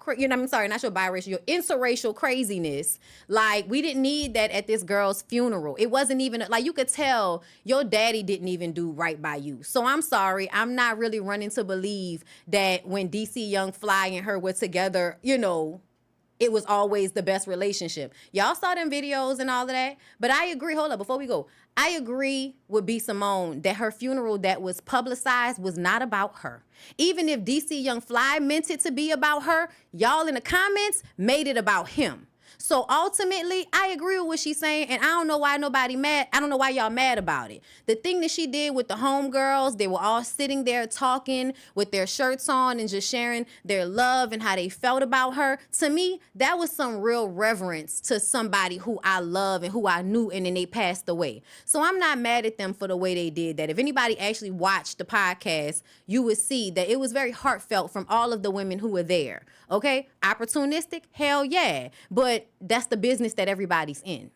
your interracial craziness, like, we didn't need that at this girl's funeral. It wasn't even, like, you could tell your daddy didn't even do right by you. So I'm sorry, I'm not really running to believe that when DC Young Fly and her were together, it was always the best relationship. Y'all saw them videos and all of that, but I agree, hold up, before we go, I agree with B. Simone that her funeral that was publicized was not about her. Even if DC Young Fly meant it to be about her, y'all in the comments made it about him. So ultimately, I agree with what she's saying, and I don't know why nobody mad. I don't know why y'all mad about it. The thing that she did with the homegirls, they were all sitting there talking with their shirts on and just sharing their love and how they felt about her. To me, that was some real reverence to somebody who I love and who I knew, and then they passed away. So I'm not mad at them for the way they did that. If anybody actually watched the podcast, you would see that it was very heartfelt from all of the women who were there. Okay? Opportunistic? Hell yeah. But that's the business that everybody's in.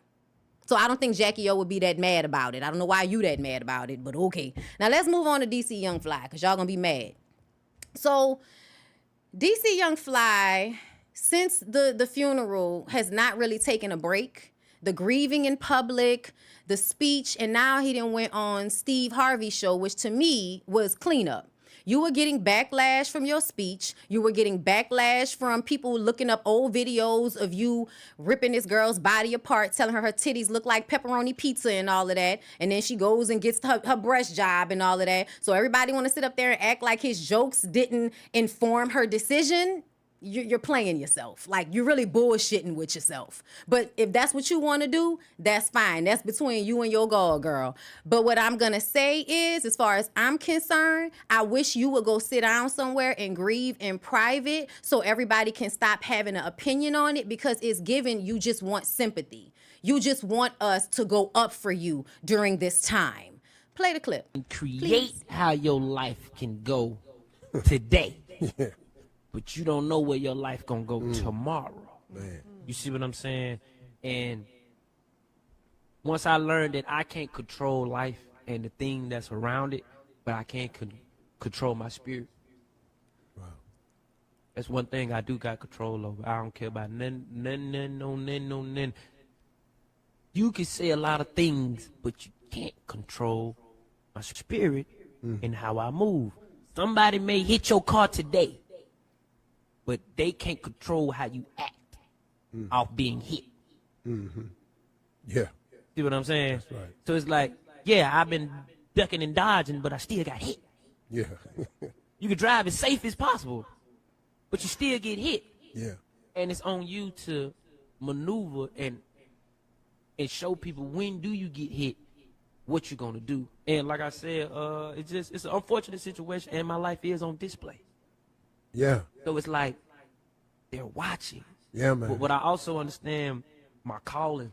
So I don't think Jackie O would be that mad about it. I don't know why you that mad about it, but okay. Now let's move on to DC Young Fly, because y'all gonna be mad. So DC Young Fly, since the funeral, has not really taken a break. The grieving in public, the speech, and now he done went on Steve Harvey's show, which to me was cleanup. You were getting backlash from your speech. You were getting backlash from people looking up old videos of you ripping this girl's body apart, telling her titties look like pepperoni pizza and all of that. And then she goes and gets her breast job and all of that. So everybody want to sit up there and act like his jokes didn't inform her decision. You're playing yourself. Like, you're really bullshitting with yourself. But if that's what you want to do, that's fine. That's between you and your God, girl. But what I'm going to say is, as far as I'm concerned, I wish you would go sit down somewhere and grieve in private so everybody can stop having an opinion on it, because it's given you just want sympathy. You just want us to go up for you during this time. Play the clip. Create please. How your life can go today. Yeah. But you don't know where your life gonna go tomorrow. Man. You see what I'm saying? And once I learned that I can't control life and the thing that's around it, but I can control my spirit. Wow. That's one thing I do got control over. I don't care about none. You can say a lot of things, but you can't control my spirit and how I move. Somebody may hit your car today, but they can't control how you act off being hit. Mm-hmm. Yeah. See what I'm saying? That's right. So it's like, yeah, I've been ducking and dodging, but I still got hit. Yeah. You can drive as safe as possible, but you still get hit. Yeah. And it's on you to maneuver and show people when do you get hit, what you're gonna do. And like I said, it's an unfortunate situation, and my life is on display. Yeah. So it's like they're watching. Yeah, man. But I also understand my calling.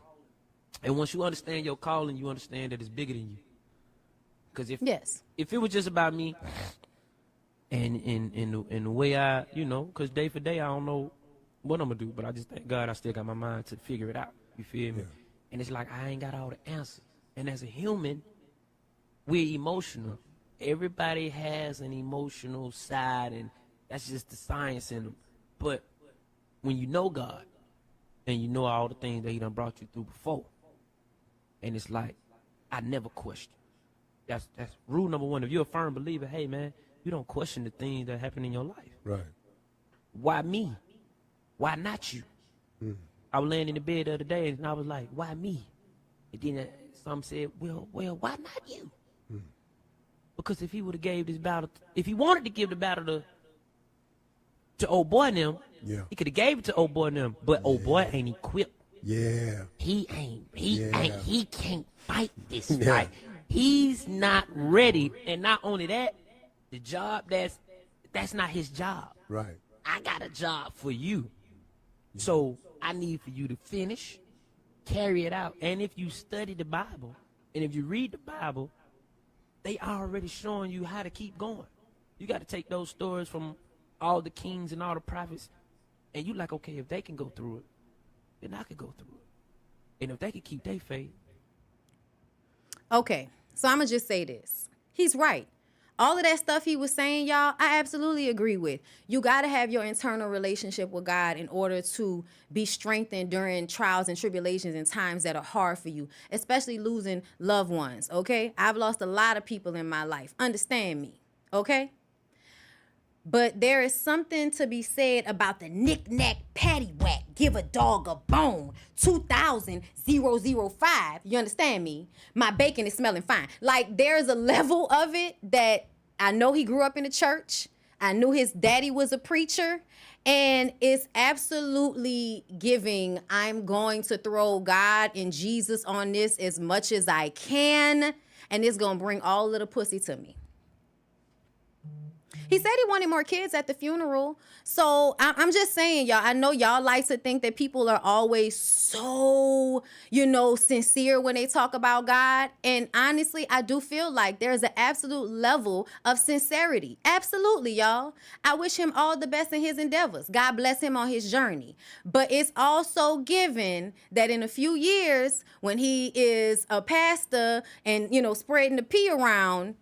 And once you understand your calling, you understand that it's bigger than you. Because if it was just about me and the way I, because day for day I don't know what I'm going to do, but I just thank God I still got my mind to figure it out. You feel me? Yeah. And it's like I ain't got all the answers. And as a human, we're emotional. Everybody has an emotional side, and that's just the science in them. But when you know God and you know all the things that he done brought you through before, and it's like, I never question. That's rule number one. If you're a firm believer, hey man, you don't question the things that happen in your life. Right. Why me? Why not you? I was laying in the bed the other day and I was like, why me? And then some said, well, why not you? Because if he would have gave this battle, if he wanted to give the battle to old boy and them, he could have gave it to old boy and them. But old boy ain't equipped. Yeah. He can't fight this fight. He's not ready. And not only that, the job that's not his job. Right. I got a job for you. So I need for you to finish, carry it out. And if you study the Bible, and if you read the Bible, they already showing you how to keep going. You got to take those stories from all the kings and all the prophets, and you like, okay, if they can go through it, then I could go through it. And if they can keep their faith. Okay, so I'm going to just say this. He's right. All of that stuff he was saying, y'all, I absolutely agree with. You got to have your internal relationship with God in order to be strengthened during trials and tribulations and times that are hard for you, especially losing loved ones, okay? I've lost a lot of people in my life. Understand me, okay? But there is something to be said about the knick-knack, paddywhack, give a dog a bone, 2000-005. You understand me? My bacon is smelling fine. Like, there's a level of it that I know he grew up in the church. I knew his daddy was a preacher. And it's absolutely giving, I'm going to throw God and Jesus on this as much as I can, and it's going to bring all of the pussy to me. He said he wanted more kids at the funeral. So I'm just saying, y'all, I know y'all like to think that people are always so, sincere when they talk about God. And honestly, I do feel like there's an absolute level of sincerity. Absolutely, y'all. I wish him all the best in his endeavors. God bless him on his journey. But it's also given that in a few years, when he is a pastor and, spreading the pee around,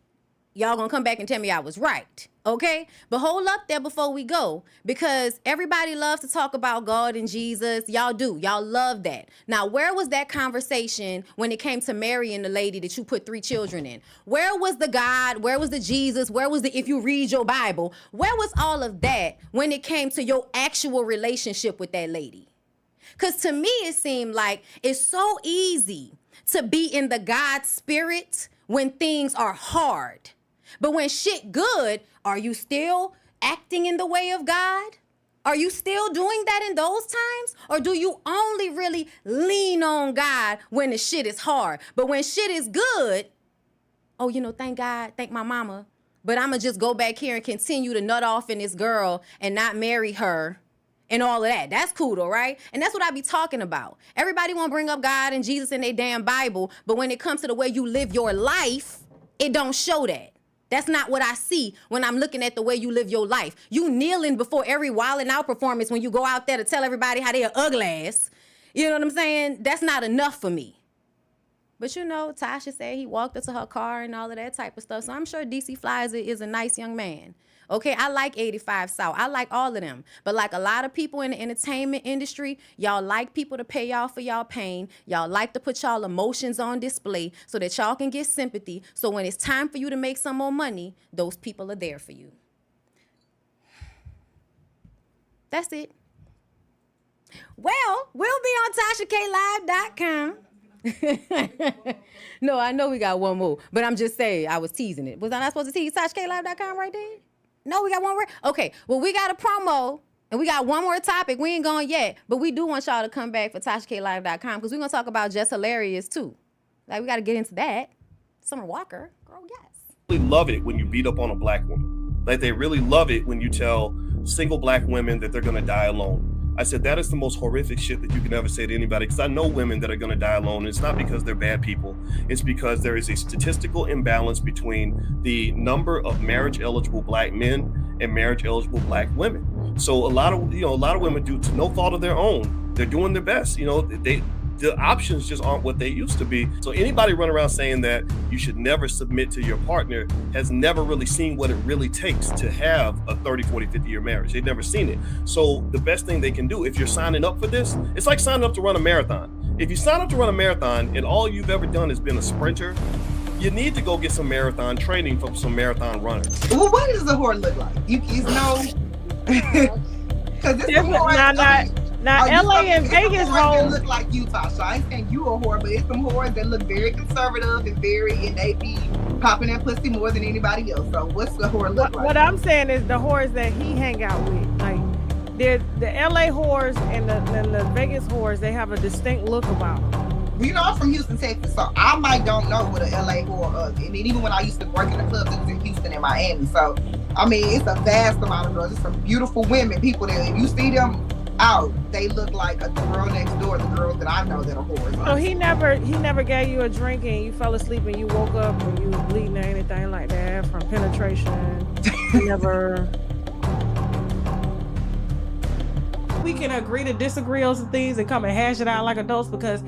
y'all gonna come back and tell me I was right, okay? But hold up there before we go, because everybody loves to talk about God and Jesus. Y'all do. Y'all love that. Now, where was that conversation when it came to marrying the lady that you put 3 children in? Where was the God? Where was the Jesus? Where was the, if you read your Bible, where was all of that when it came to your actual relationship with that lady? Because to me, it seemed like it's so easy to be in the God spirit when things are hard. But when shit good, are you still acting in the way of God? Are you still doing that in those times? Or do you only really lean on God when the shit is hard? But when shit is good, thank God, thank my mama. But I'm going to just go back here and continue to nut off in this girl and not marry her and all of that. That's cool though, right? And that's what I be talking about. Everybody want to bring up God and Jesus in their damn Bible, but when it comes to the way you live your life, it don't show that. That's not what I see when I'm looking at the way you live your life. You kneeling before every Wildin' Out performance when you go out there to tell everybody how they are ugly ass. You know what I'm saying? That's not enough for me. But Tasha said he walked up to her car and all of that type of stuff. So I'm sure DC Flies is a nice young man. Okay, I like 85 South. I like all of them. But like a lot of people in the entertainment industry, y'all like people to pay y'all for y'all pain. Y'all like to put y'all emotions on display so that y'all can get sympathy. So when it's time for you to make some more money, those people are there for you. That's it. Well, we'll be on tashak.live.com. No, I know we got one more, but I'm just saying, I was teasing it. Was I not supposed to tease tashak.live.com right there? No, we got one more. Okay, well, we got a promo, and we got one more topic. We ain't going yet, but we do want y'all to come back for tashak.live.com because we're going to talk about Just Hilarious, too. Like, we got to get into that. Summer Walker, girl, yes. They love it when you beat up on a black woman. Like, they really love it when you tell single black women that they're going to die alone. I said, that is the most horrific shit that you can ever say to anybody, because I know women that are going to die alone. And it's not because they're bad people. It's because there is a statistical imbalance between the number of marriage-eligible black men and marriage-eligible black women. So a lot of women, do to no fault of their own, they're doing their best. The options just aren't what they used to be. So anybody running around saying that you should never submit to your partner has never really seen what it really takes to have a 30, 40, 50-year marriage. They've never seen it. So the best thing they can do, if you're signing up for this, it's like signing up to run a marathon. If you sign up to run a marathon and all you've ever done has been a sprinter, you need to go get some marathon training from some marathon runners. Well, what does the whore look like? You know, because it's Now, LA and Vegas hoes look like Utah. So I ain't saying you a whore, but it's some whores that look very conservative and they be popping that pussy more than anybody else. So what's the whore look like? What I'm saying is the whores that he hang out with, like the LA whores and the Vegas whores, they have a distinct look about them. I'm from Houston, Texas, so I don't know what an LA whore is. And even when I used to work in the clubs, it was in Houston and Miami. So it's a vast amount of girls. It's some beautiful women, people that if you see them out, they look like the girl next door, the girls that I know that are whores. So he never gave you a drink and you fell asleep and you woke up and you was bleeding or anything like that from penetration? Never. We can agree to disagree on some things and come and hash it out like adults, because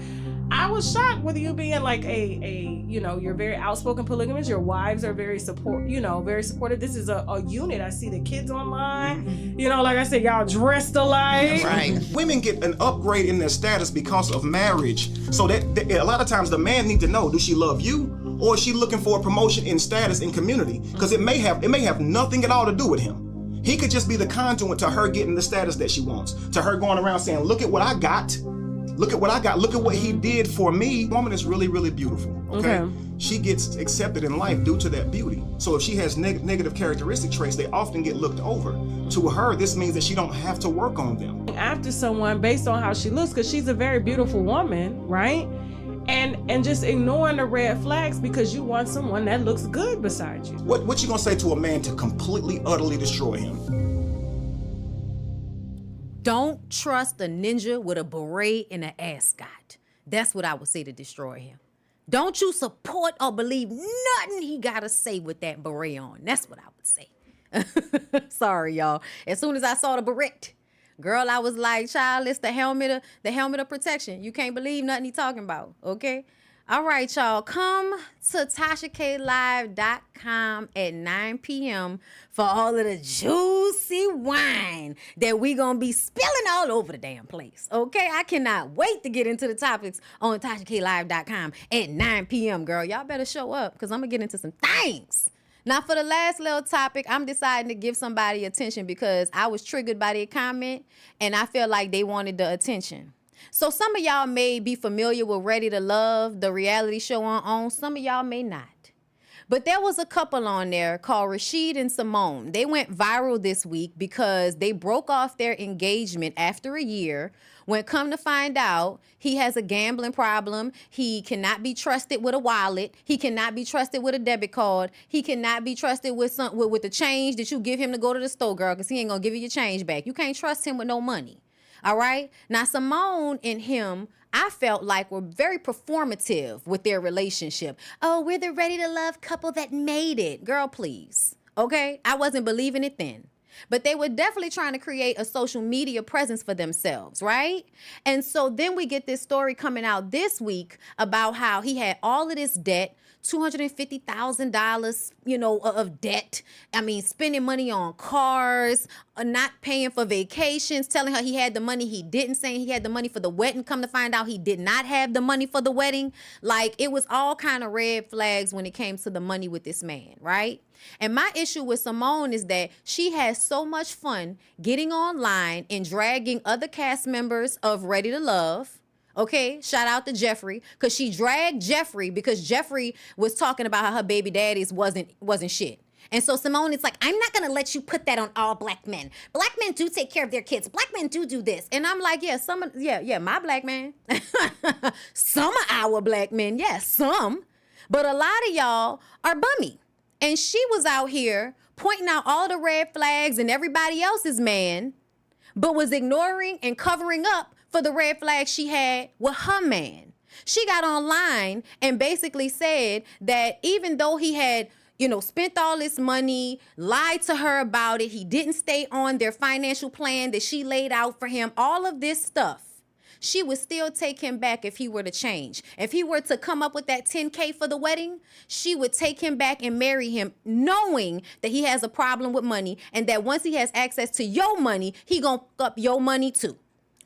I was shocked with you being like you're very outspoken polygamist. Your wives are very supportive. This is a unit. I see the kids online. Like I said, y'all dressed alike. Right. Women get an upgrade in their status because of marriage. So that a lot of times the man need to know, do she love you, or is she looking for a promotion in status in community? Because it may have nothing at all to do with him. He could just be the conduit to her getting the status that she wants, to her going around saying, look at what I got. Look at what I got. Look at what he did for me. Woman is really, really beautiful. Okay. She gets accepted in life due to that beauty. So if she has negative characteristic traits, they often get looked over. To her, this means that she don't have to work on them. After someone based on how she looks, because she's a very beautiful woman, right? And just ignoring the red flags because you want someone that looks good beside you. What you gonna say to a man to completely, utterly destroy him? Don't trust a ninja with a beret and an ascot. That's what I would say to destroy him. Don't you support or believe nothing he gotta say with that beret on. That's what I would say. Sorry, y'all. As soon as I saw the beret, girl, I was like, child, it's the helmet of protection. You can't believe nothing he talking about, okay? All right, y'all. Come to tashaklive.com at 9 p.m. for all of the juicy wine that we gonna be spilling all over the damn place, okay? I cannot wait to get into the topics on tashaklive.com at 9 p.m., girl. Y'all better show up because I'm gonna get into some things. Now, for the last little topic, I'm deciding to give somebody attention because I was triggered by their comment and I feel like they wanted the attention. So some of y'all may be familiar with Ready to Love, the reality show on. Some of y'all may not. But there was a couple on there called Rashid and Simone. They went viral this week because they broke off their engagement after a year when, come to find out, he has a gambling problem. He cannot be trusted with a wallet. He cannot be trusted with a debit card. He cannot be trusted with with the change that you give him to go to the store, girl, because he ain't going to give you your change back. You can't trust him with no money. All right? Now, Simone and him, I felt like were very performative with their relationship. Oh, we're the Ready to Love couple that made it. Girl, please. Okay? I wasn't believing it then. But they were definitely trying to create a social media presence for themselves, right? And so then we get this story coming out this week about how he had all of this debt, $250,000, of debt. I mean, spending money on cars, not paying for vacations, telling her he had the money. He didn't, saying he had the money for the wedding. Come to find out he did not have the money for the wedding. Like, it was all kind of red flags when it came to the money with this man, right? And my issue with Simone is that she has so much fun getting online and dragging other cast members of Ready to Love. Okay, shout out to Jeffrey, because she dragged Jeffrey because Jeffrey was talking about how her baby daddies wasn't shit. And so Simone is like, I'm not going to let you put that on all black men. Black men do take care of their kids. Black men do this. And I'm like, yeah, my black man. Some of our black men, yes, some. But a lot of y'all are bummy. And she was out here pointing out all the red flags and everybody else's man, but was ignoring and covering up for the red flags she had with her man. She got online and basically said that even though he had, spent all this money, lied to her about it, he didn't stay on their financial plan that she laid out for him, all of this stuff, she would still take him back if he were to change. If he were to come up with that $10K for the wedding, she would take him back and marry him, knowing that he has a problem with money and that once he has access to your money, he gonna fuck up your money too.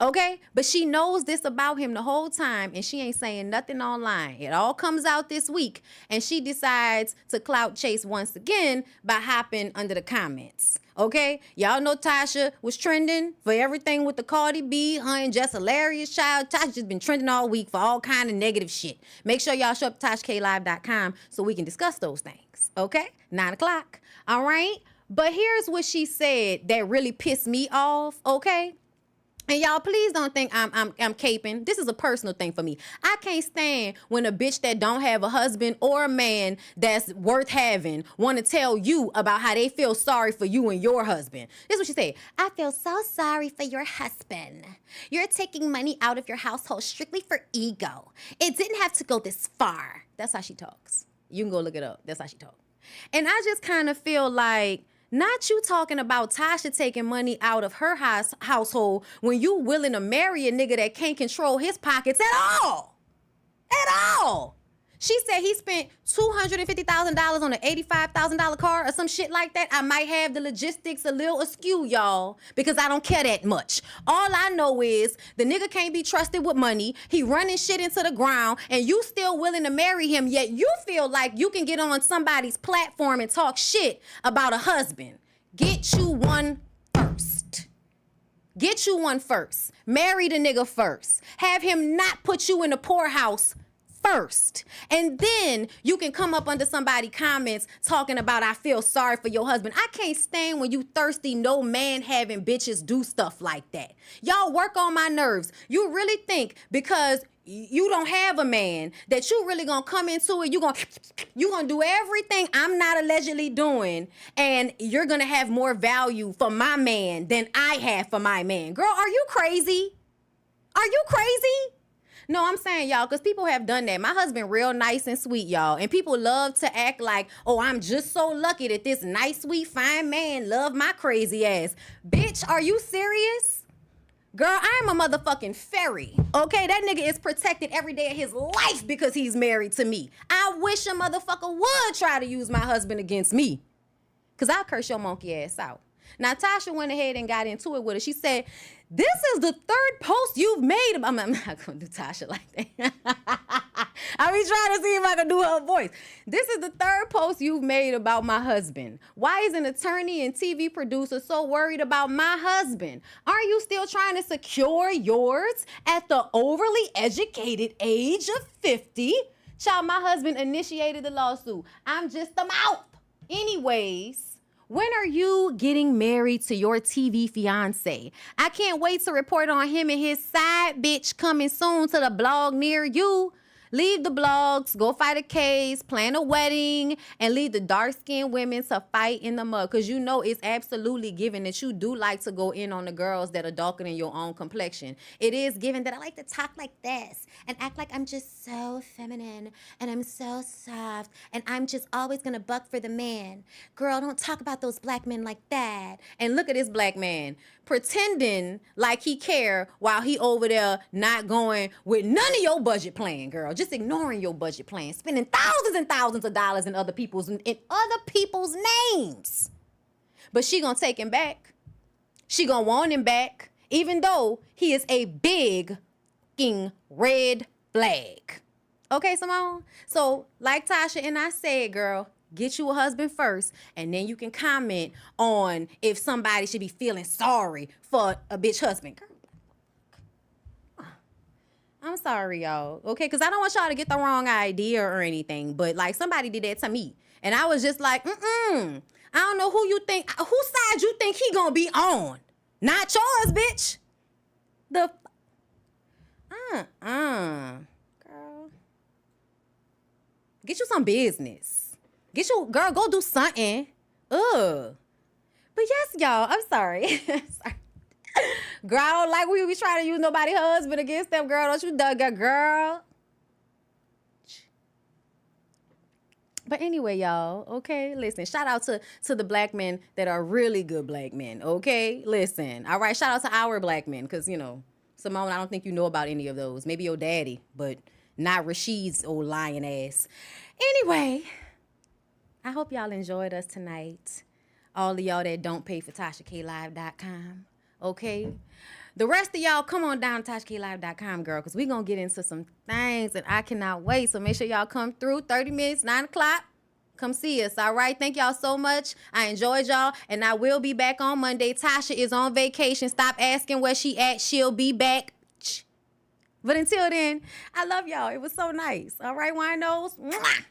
Okay? But she knows this about him the whole time and she ain't saying nothing online. It all comes out this week and she decides to clout chase once again by hopping under the comments. Okay? Y'all know Tasha was trending for everything with the Cardi B, her and Just Hilarious child. Tasha just been trending all week for all kind of negative shit. Make sure y'all show up to TashKLive.com so we can discuss those things. Okay? 9 o'clock. All right? But here's what she said that really pissed me off. Okay? And y'all, please don't think I'm caping. This is a personal thing for me. I can't stand when a bitch that don't have a husband or a man that's worth having want to tell you about how they feel sorry for you and your husband. This is what she said. I feel so sorry for your husband. You're taking money out of your household strictly for ego. It didn't have to go this far. That's how she talks. You can go look it up. That's how she talks. And I just kind of feel like, not you talking about Tasha taking money out of her household when you willing to marry a nigga that can't control his pockets at all. At all. She said he spent $250,000 on an $85,000 car or some shit like that. I might have the logistics a little askew, y'all, because I don't care that much. All I know is the nigga can't be trusted with money. He running shit into the ground and you still willing to marry him, yet you feel like you can get on somebody's platform and talk shit about a husband. Get you one first. Get you one first. Marry the nigga first. Have him not put you in the poorhouse first. And then you can come up under somebody comments talking about, I feel sorry for your husband. I can't stand when you thirsty, no man having bitches do stuff like that. Y'all work on my nerves. You really think because you don't have a man that you really gonna come into it, you gonna do everything I'm not allegedly doing, and you're gonna have more value for my man than I have for my man. Girl, are you crazy? Are you crazy? No, I'm saying, y'all, because people have done that. My husband real nice and sweet, y'all. And people love to act like, oh, I'm just so lucky that this nice, sweet, fine man love my crazy ass. Bitch, are you serious? Girl, I'm a motherfucking fairy, okay? That nigga is protected every day of his life because he's married to me. I wish a motherfucker would try to use my husband against me, because I'll curse your monkey ass out. Now, Tasha went ahead and got into it with her. She said, this is the third post you've made. I'm not going to do Tasha like that. I be trying to see if I can do her voice. This is the third post you've made about my husband. Why is an attorney and TV producer so worried about my husband? Are you still trying to secure yours at the overly educated age of 50? Child, my husband initiated the lawsuit. I'm just the mouth. Anyways, when are you getting married to your TV fiance? I can't wait to report on him and his side bitch coming soon to the blog near you. Leave the blogs, go fight a case, plan a wedding, and leave the dark-skinned women to fight in the mud. Because you know it's absolutely given that you do like to go in on the girls that are darker than your own complexion. It is given that I like to talk like this and act like I'm just so feminine and I'm so soft and I'm just always going to buck for the man. Girl, don't talk about those black men like that. And look at this black man pretending like he care while he over there not going with none of your budget plan, girl. Just ignoring your budget plan, spending thousands and thousands of dollars in other people's names. But she gonna take him back. She gonna want him back, even though he is a big fucking red flag. Okay, Simone? So, like Tasha and I said, girl, get you a husband first, and then you can comment on if somebody should be feeling sorry for a bitch husband. Girl, I'm sorry, y'all, okay? Because I don't want y'all to get the wrong idea or anything, but, like, somebody did that to me, and I was just like, I don't know whose side you think he gonna be on. Not yours, bitch. Girl. Get you some business. Girl, go do something. Ugh. But yes, y'all, I'm sorry. Sorry. Girl, I don't like we be trying to use nobody's husband against them, girl. Don't you dug a girl? But anyway, y'all, okay? Listen, shout out to the black men that are really good black men, okay? Listen, all right? Shout out to our black men, because, you know, Simone, I don't think you know about any of those. Maybe your daddy, but not Rashid's old lying ass. Anyway, I hope y'all enjoyed us tonight. All of y'all that don't pay for TashaKLive.com, okay? The rest of y'all, come on down to TashaKLive.com, girl, because we're going to get into some things and I cannot wait. So make sure y'all come through 30 minutes, 9 o'clock. Come see us, all right? Thank y'all so much. I enjoyed y'all, and I will be back on Monday. Tasha is on vacation. Stop asking where she at. She'll be back. But until then, I love y'all. It was so nice. All right, winos? Mwah!